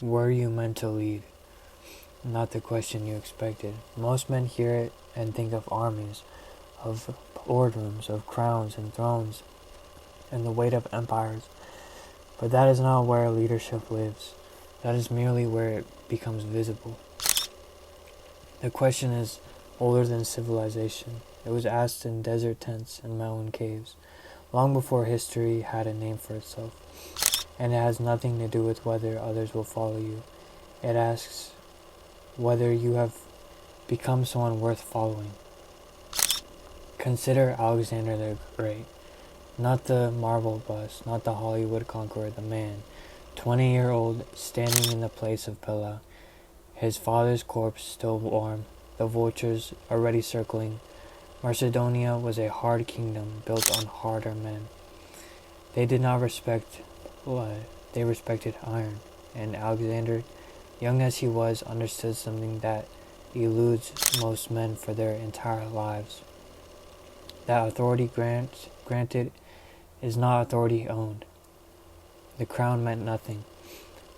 Were you meant to lead? Not the question you expected. Most men hear it and think of armies, of boardrooms, of crowns and thrones, and the weight of empires. But that is not where leadership lives. That is merely where it becomes visible. The question is older than civilization. It was asked in desert tents and mountain caves, long before history had a name for itself. And it has nothing to do with whether others will follow you. It asks whether you have become someone worth following. Consider Alexander the Great, not the marble bust, not the Hollywood conqueror, the man, 20-year-old, standing in the place of Pella, his father's corpse still warm, the vultures already circling. Macedonia was a hard kingdom built on harder men. They did not respect blood, they respected iron, and Alexander, young as he was, understood something that eludes most men for their entire lives. That authority granted is not authority owned. The crown meant nothing.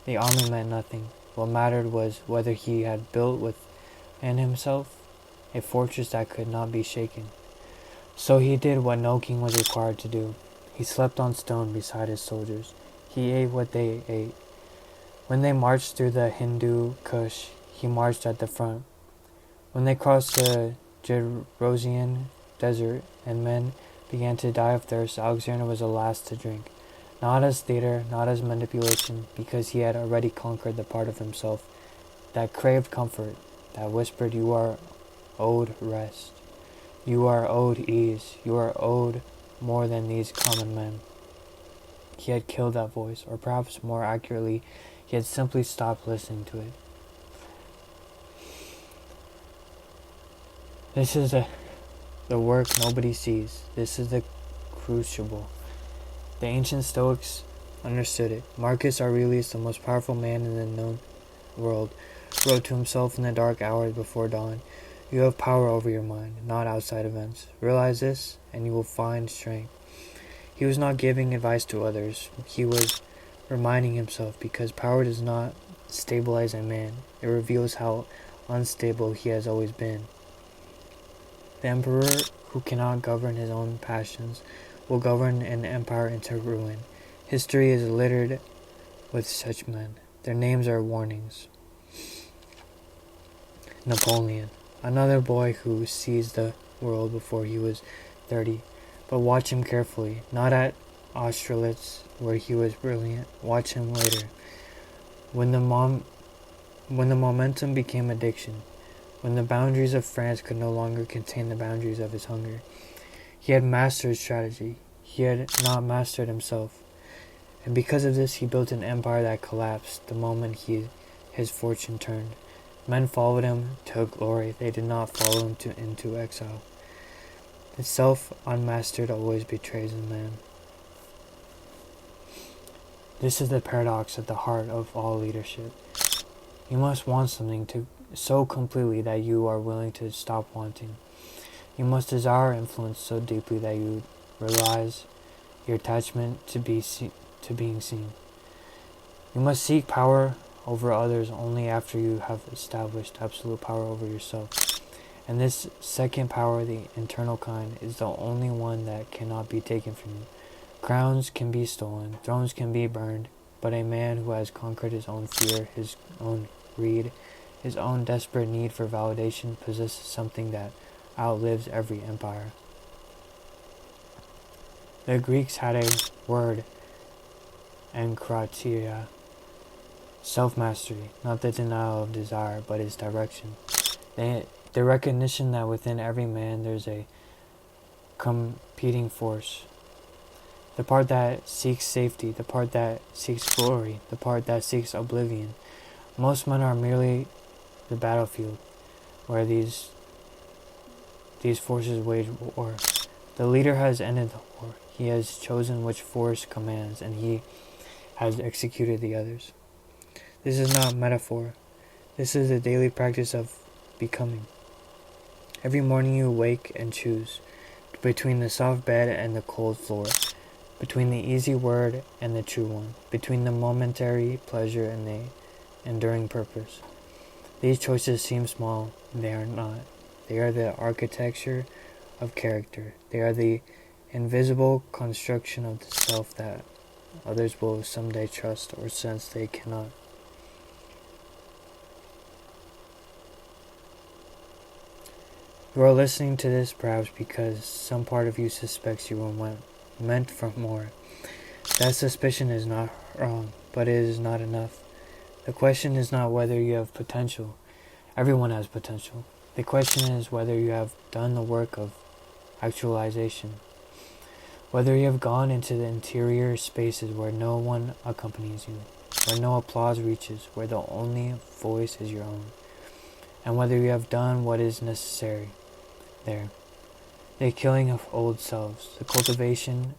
The army meant nothing. What mattered was whether he had built within himself a fortress that could not be shaken. So he did what no king was required to do. He slept on stone beside his soldiers. He ate what they ate. When they marched through the Hindu Kush, he marched at the front. When they crossed the Gedrosian desert and men began to die of thirst, Alexander was the last to drink. Not as theater, not as manipulation, because he had already conquered the part of himself that craved comfort, that whispered, "You are owed rest. You are owed ease. You are owed more than these common men." He had killed that voice, or perhaps more accurately, he had simply stopped listening to it. This is the work nobody sees. This is the crucible. The ancient Stoics understood it. Marcus Aurelius, the most powerful man in the known world, wrote to himself in the dark hours before dawn, "You have power over your mind, not outside events. Realize this, and you will find strength." He was not giving advice to others. He was reminding himself, because power does not stabilize a man. It reveals how unstable he has always been. The emperor who cannot govern his own passions will govern an empire into ruin. History is littered with such men. Their names are warnings. Napoleon, another boy who seized the world before he was 30. But watch him carefully, not at Austerlitz, where he was brilliant. Watch him later, when the momentum became addiction, when the boundaries of France could no longer contain the boundaries of his hunger. He had mastered strategy. He had not mastered himself. And because of this, he built an empire that collapsed the moment his fortune turned. Men followed him to glory. They did not follow him into exile. The self unmastered always betrays a man. This is the paradox at the heart of all leadership. You must want something so completely that you are willing to stop wanting. You must desire influence so deeply that you realize your attachment to being seen. You must seek power over others only after you have established absolute power over yourself. And this second power, the internal kind, is the only one that cannot be taken from you. Crowns can be stolen, thrones can be burned, but a man who has conquered his own fear, his own greed, his own desperate need for validation possesses something that outlives every empire. The Greeks had a word, enkrateia, self-mastery, not the denial of desire, but its direction. The recognition that within every man there's a competing force. The part that seeks safety, the part that seeks glory, the part that seeks oblivion. Most men are merely the battlefield where these forces wage war. The leader has ended the war. He has chosen which force commands, and he has executed the others. This is not metaphor. This is the daily practice of becoming. Every morning you wake and choose between the soft bed and the cold floor, between the easy word and the true one, between the momentary pleasure and the enduring purpose. These choices seem small, they are not. They are the architecture of character. They are the invisible construction of the self that others will someday trust or sense they cannot. You are listening to this perhaps because some part of you suspects you were meant for more. That suspicion is not wrong, but it is not enough. The question is not whether you have potential. Everyone has potential. The question is whether you have done the work of actualization. Whether you have gone into the interior spaces where no one accompanies you, where no applause reaches, where the only voice is your own. And whether you have done what is necessary there. The killing of old selves, the cultivation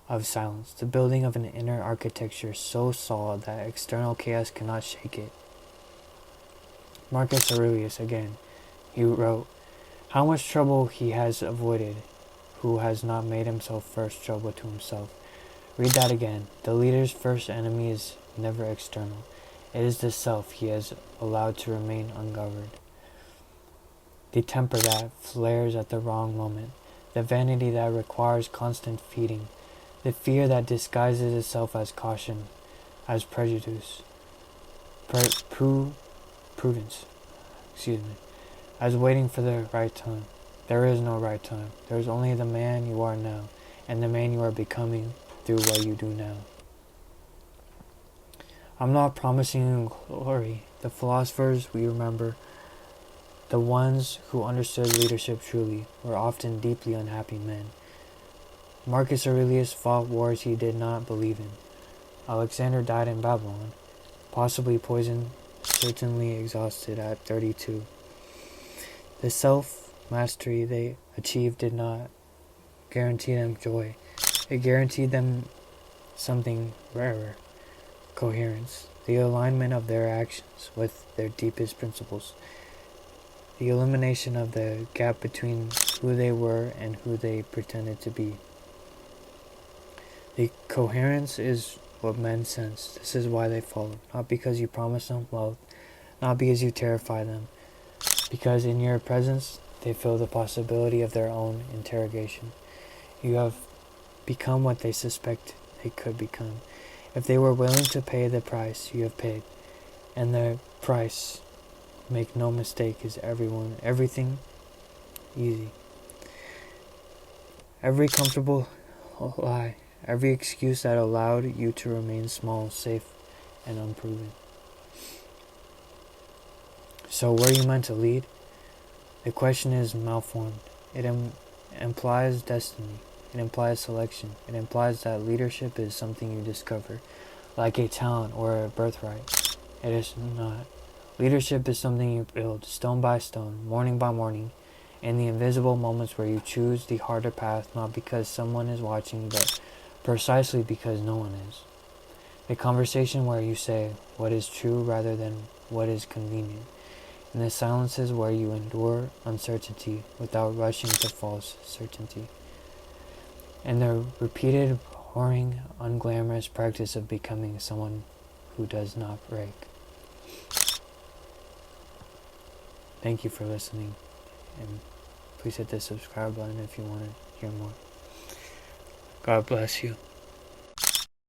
of silence, the building of an inner architecture so solid that external chaos cannot shake it. Marcus Aurelius, again, he wrote, "How much trouble he has avoided, who has not made himself first trouble to himself." Read that again. The leader's first enemy is never external. It is the self he has allowed to remain ungoverned. The temper that flares at the wrong moment, the vanity that requires constant feeding, the fear that disguises itself as caution, as prejudice, prudence, as waiting for the right time. There is no right time. There is only the man you are now, and the man you are becoming through what you do now. I'm not promising you glory. The philosophers we remember, the ones who understood leadership truly, were often deeply unhappy men. Marcus Aurelius fought wars he did not believe in. Alexander died in Babylon, possibly poisoned, certainly exhausted at 32. The self-mastery they achieved did not guarantee them joy. It guaranteed them something rarer, coherence, the alignment of their actions with their deepest principles, the elimination of the gap between who they were and who they pretended to be. The coherence is what men sense. This is why they follow, not because you promise them wealth, not because you terrify them, because in your presence they feel the possibility of their own interrogation. You have become what they suspect they could become. If they were willing to pay the price you have paid, and the price, make no mistake, is everything easy. Every comfortable lie, every excuse that allowed you to remain small, safe, and unproven. So were you meant to lead? The question is malformed. It implies destiny. It implies selection. It implies that leadership is something you discover, like a talent or a birthright. It is not. Leadership is something you build, stone by stone, morning by morning, in the invisible moments where you choose the harder path, not because someone is watching, but precisely because no one is. The conversation where you say what is true rather than what is convenient. In the silences where you endure uncertainty without rushing to false certainty. And the repeated, boring, unglamorous practice of becoming someone who does not break. Thank you for listening, and please hit the subscribe button if you want to hear more. God bless you.